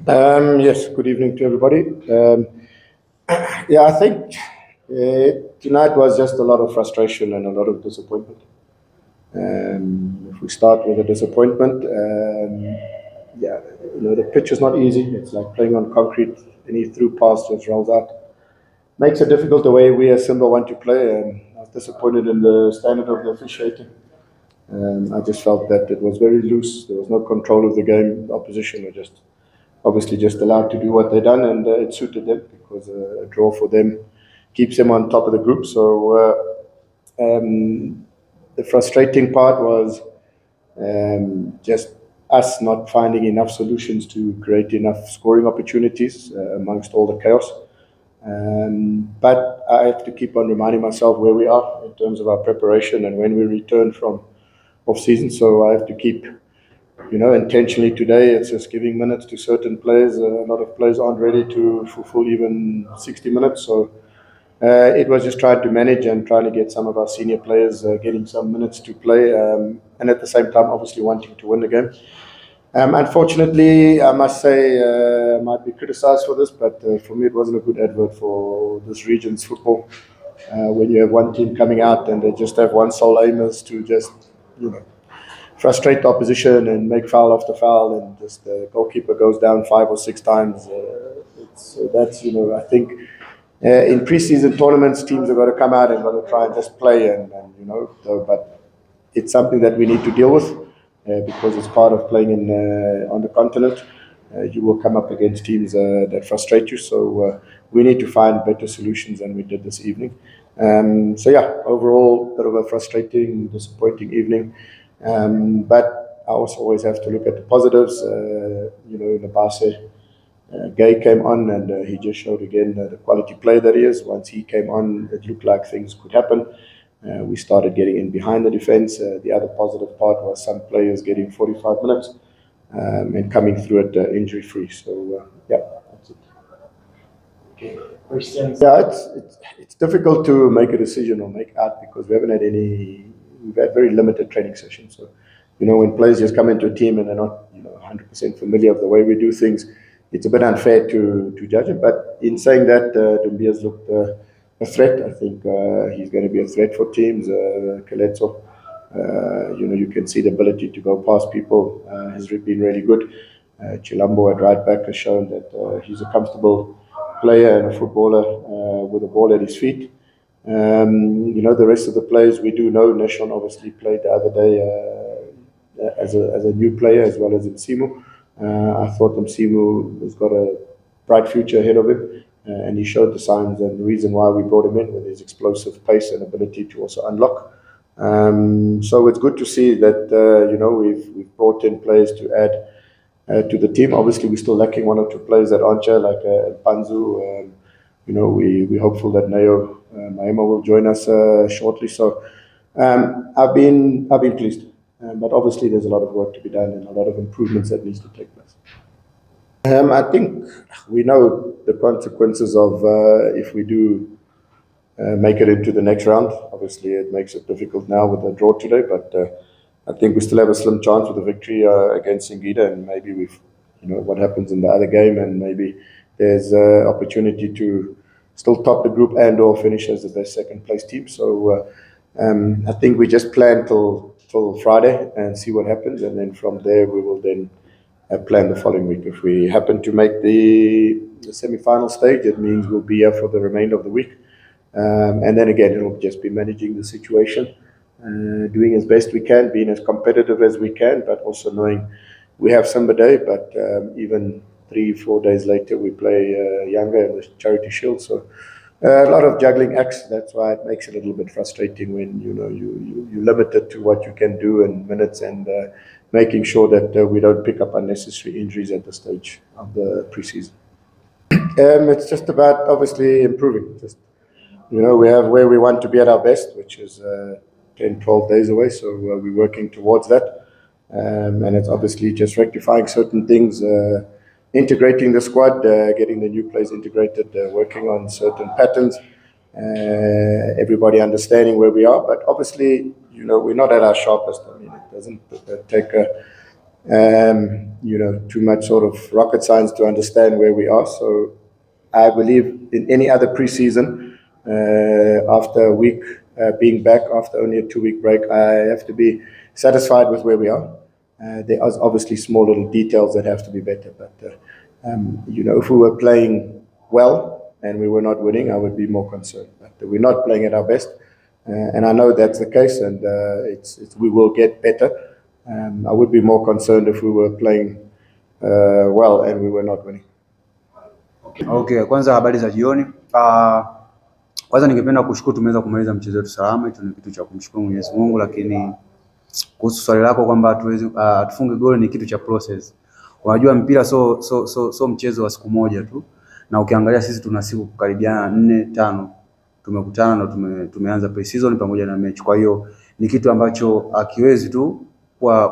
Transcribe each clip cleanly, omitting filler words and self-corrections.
Yes, good evening to everybody. I think tonight was just a lot of frustration and a lot of disappointment. If we start with the disappointment, the pitch is not easy. It's like playing on concrete. Any through pass just rolls out. Makes it difficult the way we as Simba want to play. I was disappointed in the standard of the officiating. I just felt that it was very loose. There was no control of the game. The opposition were obviously just allowed to do what they done, and it suited them because a draw for them keeps them on top of the group. So the frustrating part was just us not finding enough solutions to create enough scoring opportunities amongst all the chaos. But I have to keep on reminding myself where we are in terms of our preparation and when we return from off-season. So I have to keep, intentionally today it's just giving minutes to certain players. A lot of players aren't ready to fulfill even 60 minutes. So it was just trying to manage and trying to get some of our senior players getting some minutes to play, and at the same time, obviously wanting to win the game. Unfortunately, I must say, I might be criticised for this, but for me, it wasn't a good advert for this region's football. When you have one team coming out and they just have one sole aim is to just, frustrate the opposition and make foul after foul, and just the goalkeeper goes down 5 or 6 times. That's, I think in preseason tournaments, teams have got to come out and got to try and just play, but it's something that we need to deal with because it's part of playing on the continent. You will come up against teams that frustrate you, so we need to find better solutions than we did this evening. Overall, bit of a frustrating, disappointing evening. But I also always have to look at the positives. Nabase Gay came on and he just showed again the quality player that he is. Once he came on, it looked like things could happen. We started getting in behind the defense. The other positive part was some players getting 45 minutes and coming through it injury-free. So, that's it. Okay. Questions? Yeah, it's difficult to make a decision or make out because we've had very limited training sessions. So, when players just come into a team and they're not, 100% familiar with the way we do things, it's a bit unfair to judge him. But in saying that, Dumbia's looked a threat. I think he's going to be a threat for teams. Kaletso, you can see the ability to go past people has been really good. Chilambo at right back has shown that he's a comfortable player and a footballer with the ball at his feet. The rest of the players we do know. Nashon obviously played the other day as a new player as well as Msimu. I thought Msimu has got a bright future ahead of him, and he showed the signs and the reason why we brought him in with his explosive pace and ability to also unlock. So it's good to see that we've brought in players to add to the team. Obviously, we're still lacking 1 or 2 players that aren't here, like Panzu. We're hopeful that Nayo Mahema will join us shortly. So I've been pleased, but obviously there's a lot of work to be done and a lot of improvements that needs to take place. I think we know the consequences of if we do make it into the next round. Obviously, it makes it difficult now with the draw today, but I think we still have a slim chance with a victory against Singida, and maybe what happens in the other game, and maybe there's opportunity to still top the group and or finish as the best second place team. So I think we just plan till Friday and see what happens, and then from there we will then plan the following week. If we happen to make the semi-final stage, it means we'll be here for the remainder of the week. And then again, it'll just be managing the situation, doing as best we can, being as competitive as we can, but also knowing we have Simba Day, but even 3-4 days later, we play Younger in the Charity Shield. So a lot of juggling acts. That's why it makes it a little bit frustrating when you're limited to what you can do in minutes, and making sure that we don't pick up unnecessary injuries at the stage of the preseason. It's just about obviously improving. We have where we want to be at our best, which is 10, 12 days away. So we're working towards that. And it's obviously just rectifying certain things, integrating the squad, getting the new players integrated, working on certain patterns, everybody understanding where we are. But obviously, we're not at our sharpest. I mean, it doesn't take too much sort of rocket science to understand where we are. So I believe in any other preseason, after a week being back, after only a 2-week break, I have to be satisfied with where we are. There are obviously small little details that have to be better, but if we were playing well and we were not winning, I would be more concerned. But we're not playing at our best, and I know that's the case, and we will get better. I would be more concerned if we were playing well and we were not winning. Okay, kwanza habari za jioni. Kwanza ningependa kushukuru tumeweza kumaliza mchezo wetu salama. Hicho ni kitu cha kumshukuru Mwenyezi Mungu, lakini kuhusu swali lako kwamba hatuwezi tufunge goli ni kitu cha process. Unajua mpira so mchezo wa siku moja tu. Na ukiangalia sisi tuna siku karibiana 4-5 tumekutana na tumeanza preseason pamoja na mechi. Kwa hiyo ni kitu ambacho akiwezi tu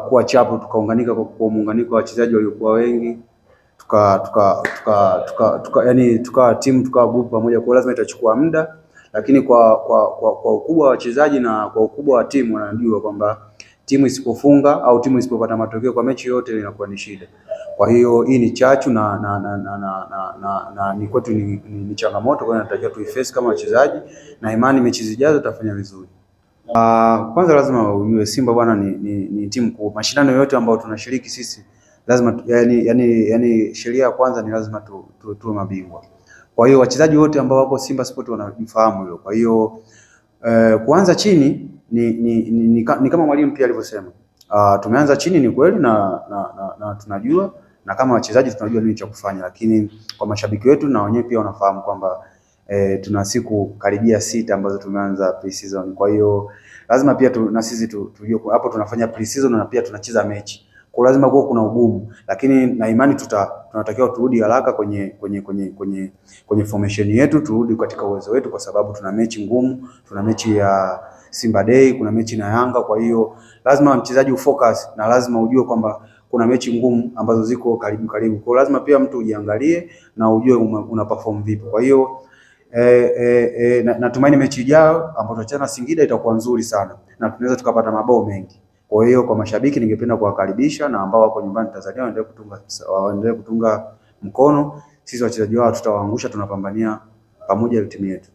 kwa chapo tukaunganika kwa muunganiko wa wachezaji waliokuwa wengi tuka timu tuka group pamoja, kwa lazima itachukua muda, lakini kwa ukubwa wa wachezaji na kwa ukubwa wa timu wanajua kwamba timu isipofunga au timu isipopata matokeo kwa mechi yote inakuwa ni shida. Kwa hiyo hii ni chachu na ni kwetu ni changamoto, kwa hiyo tunatakiwa tuiface kama wachezaji na imani mechi zijazo tutafanya vizuri. Kwanza lazima ujue Simba bwana ni timu kubwa. Mashindano yote ambayo tunashiriki sisi lazima yani sheria ya kwanza ni lazima tuwe mabingwa. Kwa hiyo wachezaji wote ambao wako Simba Sport wanafahamu hilo. Kwa hiyo kuanza chini ni kama mwalimu pia alivyosema. Tumeanza chini ni kweli na tunajua, na kama wachezaji tunajua nini cha kufanya, lakini kwa mashabiki wetu na wenyewe pia wanafahamu kwamba tuna siku karibia 6 ambazo tumeanza preseason. Kwa hiyo lazima pia na sisi tujue hapo tunafanya preseason na pia tunacheza mechi. Kwa lazima kuwa kuna ugumu, lakini na imani tunatakiwa turudi haraka kwenye formation yetu, turudi katika uwezo wetu, kwa sababu tuna mechi ngumu, tuna mechi ya Simba Day, kuna mechi na Yanga. Kwa hiyo lazima mchezaji ufocus na lazima ujue kwamba kuna mechi ngumu ambazo ziko karibu. Kwa lazima pia mtu ujiangalie na ujue una perform vipi. Kwa hiyo natumaini mechi ijayo ambayo tutacheza na Singida itakuwa nzuri sana na tunaweza tukapata mabao mengi. Kwa hiyo kwa mashabiki ningependa kuwakaribisha, na ambao wako nyumbani Tanzania waendelee kutunga mkono. Sisi wachezaji wao tutawaangusha, tunapambania pamoja timu yetu.